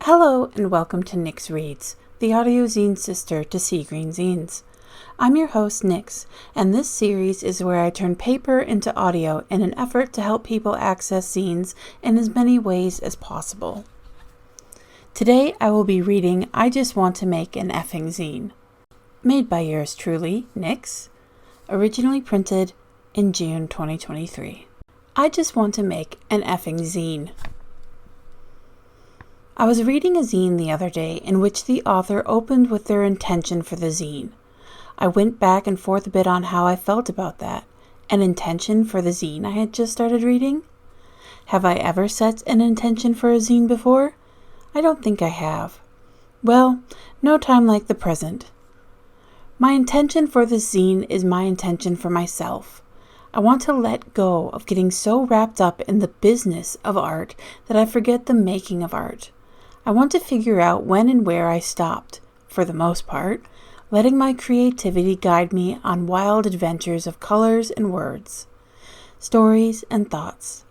Hello and welcome to Nyx Reads, the audio zine sister to Seagreenzines. I'm your host Nyx, and this series is where I turn paper into audio in an effort to help people access zines in as many ways as possible. Today I will be reading I Just Want to Make an Effing Zine, made by yours truly, Nyx, originally printed in June 2023. I just want to make an effing zine. I was reading a zine the other day in which the author opened with their intention for the zine. I went back and forth a bit on how I felt about that. An intention for the zine I had just started reading? Have I ever set an intention for a zine before? I don't think I have. Well, no time like the present. My intention for this zine is my intention for myself. I want to let go of getting so wrapped up in the business of art that I forget the making of art. I want to figure out when and where I stopped, for the most part, letting my creativity guide me on wild adventures of colors and words, stories and thoughts.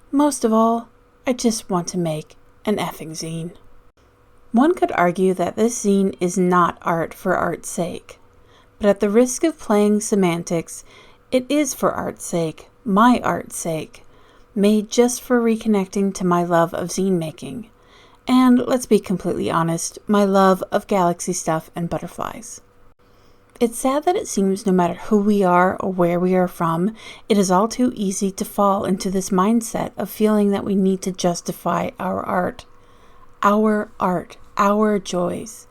Most of all, I just want to make an effing zine. One could argue that this zine is not art for art's sake, but at the risk of playing semantics, it is for art's sake, my art's sake, made just for reconnecting to my love of zine making. And, let's be completely honest, my love of galaxy stuff and butterflies. It's sad that it seems no matter who we are or where we are from, it is all too easy to fall into this mindset of feeling that we need to justify our art, our joys,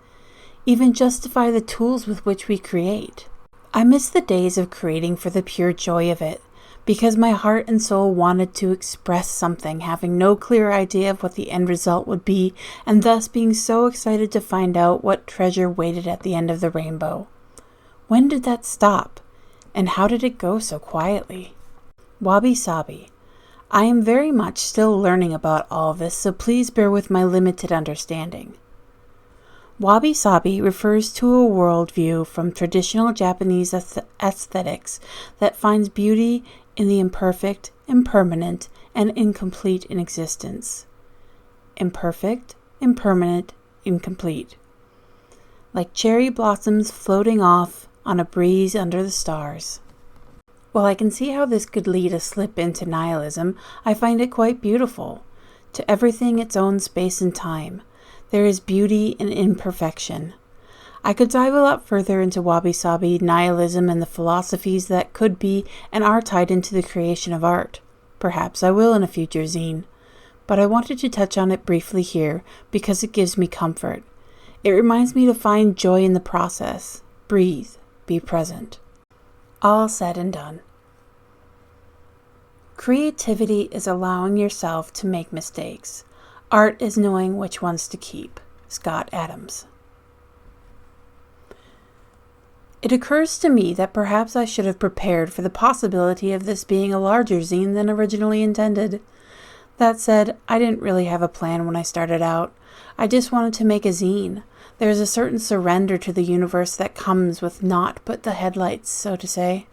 even justify the tools with which we create. I miss the days of creating for the pure joy of it, because my heart and soul wanted to express something, having no clear idea of what the end result would be, and thus being so excited to find out what treasure waited at the end of the rainbow. When did that stop? And how did it go so quietly? Wabi-sabi. I am very much still learning about all this, so please bear with my limited understanding. Wabi-sabi refers to a worldview from traditional Japanese aesthetics that finds beauty in the imperfect, impermanent, and incomplete in existence. Imperfect, impermanent, incomplete. Like cherry blossoms floating off on a breeze under the stars. While I can see how this could lead a slip into nihilism, I find it quite beautiful. To everything its own space and time. There is beauty in imperfection. I could dive a lot further into wabi-sabi, nihilism, and the philosophies that could be and are tied into the creation of art. Perhaps I will in a future zine. But I wanted to touch on it briefly here because it gives me comfort. It reminds me to find joy in the process. Breathe. Be present. All said and done. Creativity is allowing yourself to make mistakes. Art is knowing which ones to keep. Scott Adams. It occurs to me that perhaps I should have prepared for the possibility of this being a larger zine than originally intended. That said, I didn't really have a plan when I started out. I just wanted to make a zine. There is a certain surrender to the universe that comes with naught but the headlights, so to say.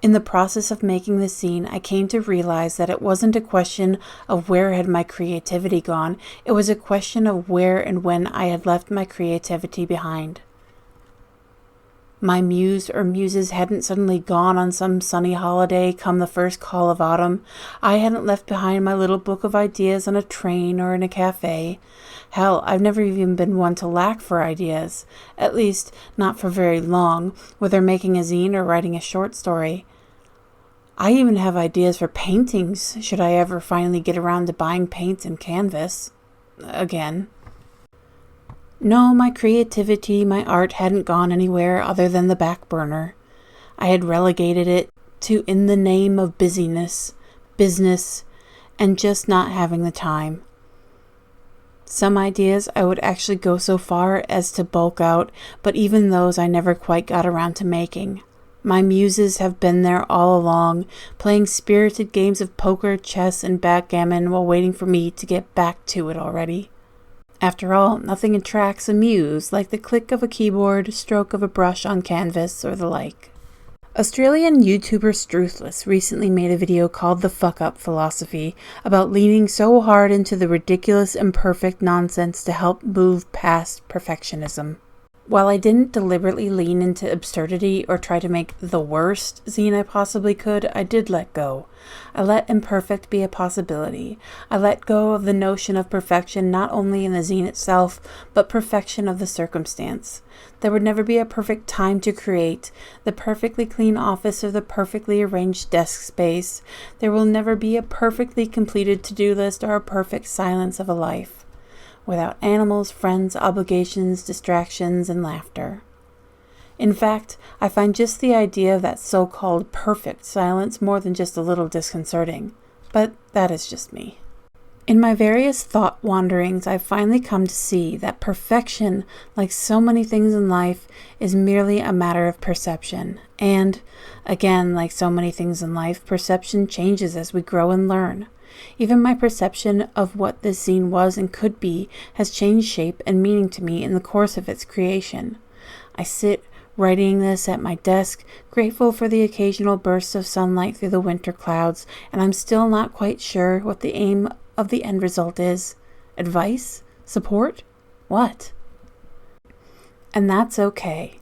In the process of making this zine, I came to realize that it wasn't a question of where had my creativity gone, it was a question of where and when I had left my creativity behind. My muse or muses hadn't suddenly gone on some sunny holiday come the first call of autumn. I hadn't left behind my little book of ideas on a train or in a cafe. Hell, I've never even been one to lack for ideas, at least not for very long, whether making a zine or writing a short story. I even have ideas for paintings, should I ever finally get around to buying paints and canvas. Again. No, my creativity, my art hadn't gone anywhere other than the back burner. I had relegated it to in the name of busyness, business, and just not having the time. Some ideas I would actually go so far as to bulk out, but even those I never quite got around to making. My muses have been there all along, playing spirited games of poker, chess, and backgammon while waiting for me to get back to it already. After all, nothing attracts a muse like the click of a keyboard, stroke of a brush on canvas, or the like. Australian YouTuber Struthless recently made a video called The Fuck Up Philosophy about leaning so hard into the ridiculous imperfect nonsense to help move past perfectionism. While I didn't deliberately lean into absurdity or try to make the worst zine I possibly could, I did let go. I let imperfect be a possibility. I let go of the notion of perfection not only in the zine itself, but perfection of the circumstance. There would never be a perfect time to create, the perfectly clean office or the perfectly arranged desk space. There will never be a perfectly completed to-do list or a perfect silence of a life, without animals, friends, obligations, distractions, and laughter. In fact, I find just the idea of that so-called perfect silence more than just a little disconcerting, but that is just me. In my various thought wanderings, I've finally come to see that perfection, like so many things in life, is merely a matter of perception. And, again, like so many things in life, perception changes as we grow and learn. Even my perception of what this zine was and could be has changed shape and meaning to me in the course of its creation. I sit writing this at my desk, grateful for the occasional bursts of sunlight through the winter clouds, and I'm still not quite sure what the aim of the end result is. Advice? Support? What? And that's okay.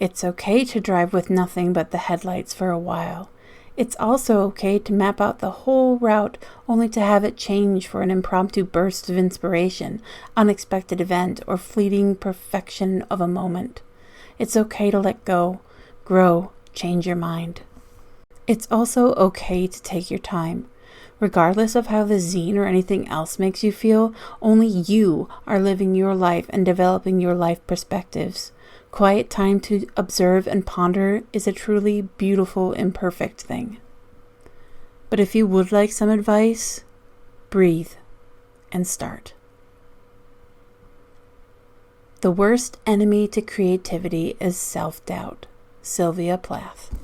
It's okay to drive with nothing but the headlights for a while. It's also okay to map out the whole route only to have it change for an impromptu burst of inspiration, unexpected event, or fleeting perfection of a moment. It's okay to let go, grow, change your mind. It's also okay to take your time. Regardless of how the zine or anything else makes you feel, only you are living your life and developing your life perspectives. Quiet time to observe and ponder is a truly beautiful, imperfect thing. But if you would like some advice, breathe and start. The worst enemy to creativity is self-doubt. Sylvia Plath.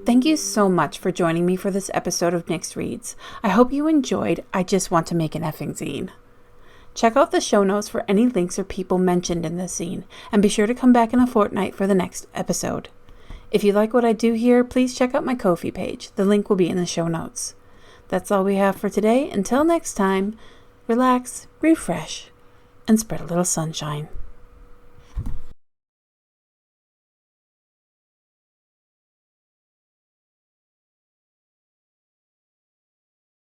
Thank you so much for joining me for this episode of Nyx Reads. I hope you enjoyed I Just Want to Make an Effing Zine. Check out the show notes for any links or people mentioned in this zine, and be sure to come back in a fortnight for the next episode. If you like what I do here, please check out my Ko-fi page. The link will be in the show notes. That's all we have for today. Until next time, relax, refresh, and spread a little sunshine.